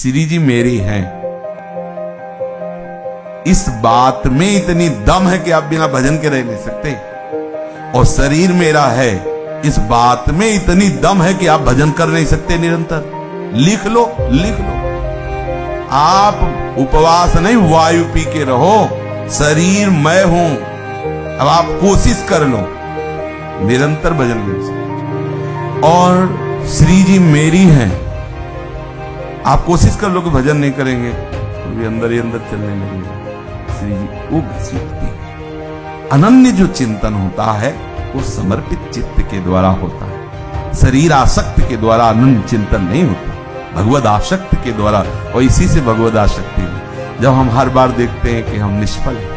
श्री जी मेरी हैं, इस बात में इतनी दम है कि आप बिना भजन के रह नहीं सकते। और शरीर मेरा है, इस बात में इतनी दम है कि आप भजन कर नहीं सकते निरंतर। लिख लो, लिख लो। आप उपवास नहीं, वायु पी के रहो। शरीर मैं हूं। अब आप कोशिश कर लो, निरंतर भजन कर सकते। और श्री जी मेरी हैं, आप कोशिश कर लो कि भजन नहीं करेंगे तो भी अंदर ही अंदर चलने लगेगा। श्री जी वो घसीटती है। अनन्य जो चिंतन होता है वो समर्पित चित्त के द्वारा होता है। शरीर आसक्त के द्वारा अनन्य चिंतन नहीं होता, भगवद आसक्त के द्वारा। और इसी से भगवद आसक्ति में जब हम हर बार देखते हैं कि हम निष्फल हैं,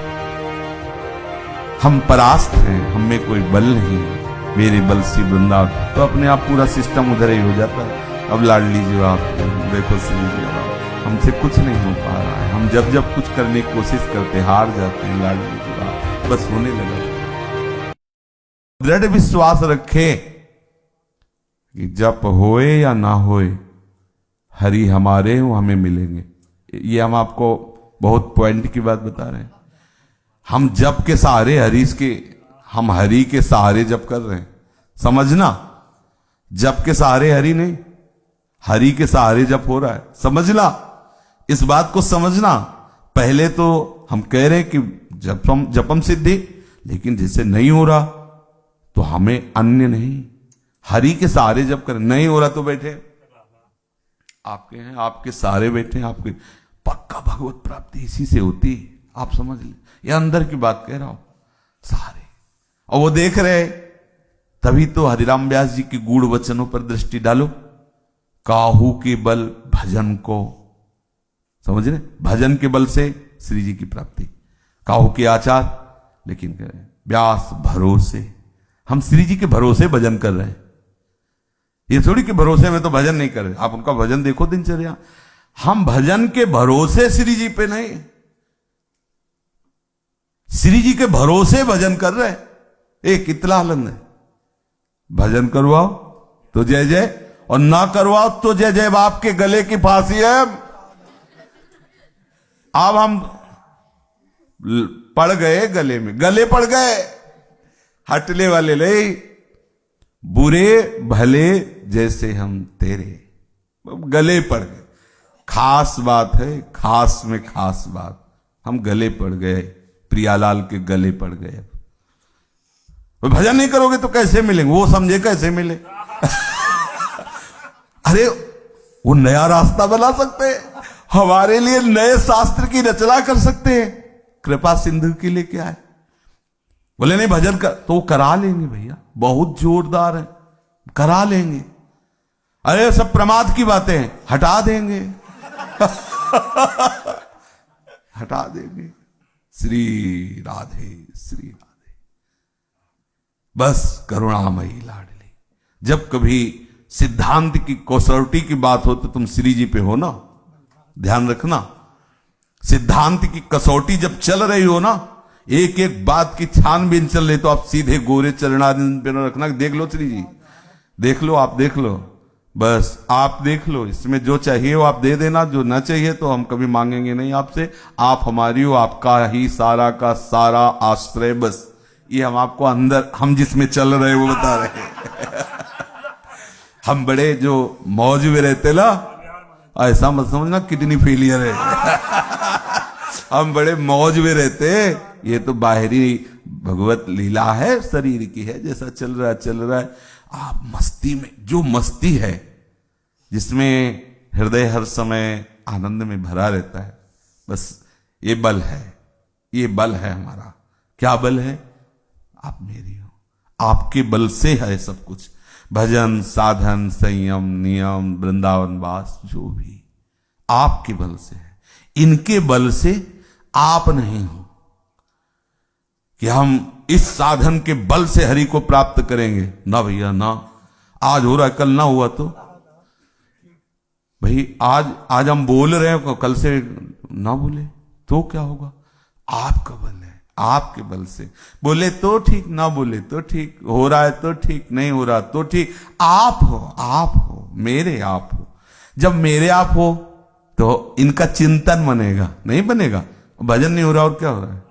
हम परास्त हैं, हम में कोई बल नहीं है, मेरे बल से वृंदावन, तो अपने आप पूरा सिस्टम उधर ही हो जाता है। अब लाड लीजिए आप, देखो श्री जी हमसे कुछ नहीं हो पा रहा है, हम जब जब कुछ करने की कोशिश करते हार जाते हैं। लाड लीजिए आप, बस होने लगा। दृढ़ विश्वास रखे कि जप होए या ना होए, हरि हमारे हो, हमें मिलेंगे। ये हम आपको बहुत पॉइंट की बात बता रहे हैं। हम जप के सहारे हरीश के, हम हरि के सहारे जप कर रहे हैं, समझना। जप के सहारे हरि नहीं, हरि के सहारे जप हो रहा है, समझना। इस बात को समझना। पहले तो हम कह रहे हैं कि जपम सिद्धि, लेकिन जिससे नहीं हो रहा तो हमें अन्य नहीं, हरि के सहारे जप करें। नहीं हो रहा तो बैठे आपके हैं, आपके सहारे बैठे हैं, आपके पक्का भगवत प्राप्ति इसी से होती है। आप समझ ले, ये अंदर की बात कह रहा हूं, सहारे। और वो देख रहे, तभी तो हरिराम व्यास जी के गूढ़ वचनों पर दृष्टि डालो। काहू के बल भजन को, समझ रहे, भजन के बल से श्री जी की प्राप्ति। काहू के आचार, लेकिन कह रहे व्यास भरोसे, हम श्री जी के भरोसे भजन कर रहे हैं। ये थोड़ी कि भरोसे में तो भजन नहीं कर रहे। आप उनका भजन देखो दिनचर्या, हम भजन के भरोसे श्री जी पे नहीं, श्री जी के भरोसे भजन कर रहे हैं। एक इतला आनंद है, भजन करवाओ तो जय जय, और ना करवाओ तो जय जय। बाप के गले की फांसी है। अब हम पड़ गए गले में, गले पड़ गए, हटले वाले ले, बुरे भले जैसे हम तेरे, गले पड़ गए। खास बात है, खास में खास बात, हम गले पड़ गए, प्रियालाल के गले पड़ गए। भजन नहीं करोगे तो कैसे मिलेंगे, वो समझे कैसे मिले। अरे वो नया रास्ता बना सकते हैं, हमारे लिए नए शास्त्र की रचना कर सकते हैं। कृपा सिंधु के लिए क्या है, बोले नहीं भजन कर, तो करा लेंगे भैया, बहुत जोरदार है, करा लेंगे। अरे सब प्रमाद की बातें हैं, हटा देंगे। हटा देंगे। श्री राधे, श्री राधे, बस करुणामयी लाडली। जब कभी सिद्धांत की कसौटी की बात हो तो तुम श्री जी पे हो ना, ध्यान रखना। सिद्धांत की कसौटी जब चल रही हो ना, एक एक बात की छानबीन चल रही, तो आप सीधे गोरे चरणारिंद पे न रखना। देख लो श्री जी, देख लो, आप देख लो, बस आप देख लो। इसमें जो चाहिए वो आप दे देना, जो ना चाहिए तो हम कभी मांगेंगे नहीं आपसे। आप हमारी हो, आपका ही सारा का सारा आश्रय, बस ये हम आपको अंदर, हम जिसमें चल रहे वो बता रहे। हम बड़े जो मौज में रहते ना, ऐसा मत समझना किडनी फेलियर है। हम बड़े मौज में रहते, ये तो बाहरी भगवत लीला है, शरीर की है, जैसा चल रहा है चल रहा है। आप मस्ती में, जो मस्ती है जिसमें हृदय हर समय आनंद में भरा रहता है, बस ये बल है, ये बल है हमारा। क्या बल है, आप मेरी हो, आपके बल से है सब कुछ। भजन, साधन, संयम, नियम, वृंदावन वास, जो भी आपके बल से है। इनके बल से आप नहीं हो कि हम इस साधन के बल से हरि को प्राप्त करेंगे। ना भैया ना, आज हो रहा है कल ना हुआ तो भाई, आज हम बोल रहे हैं, कल से ना बोले तो क्या होगा। आपका बल है, आपके बल से बोले तो ठीक, ना बोले तो ठीक, हो रहा है तो ठीक, नहीं हो रहा तो ठीक। आप हो, आप हो, मेरे आप हो। जब मेरे आप हो तो इनका चिंतन बनेगा, नहीं बनेगा? भजन नहीं हो रहा और क्या हो रहा है?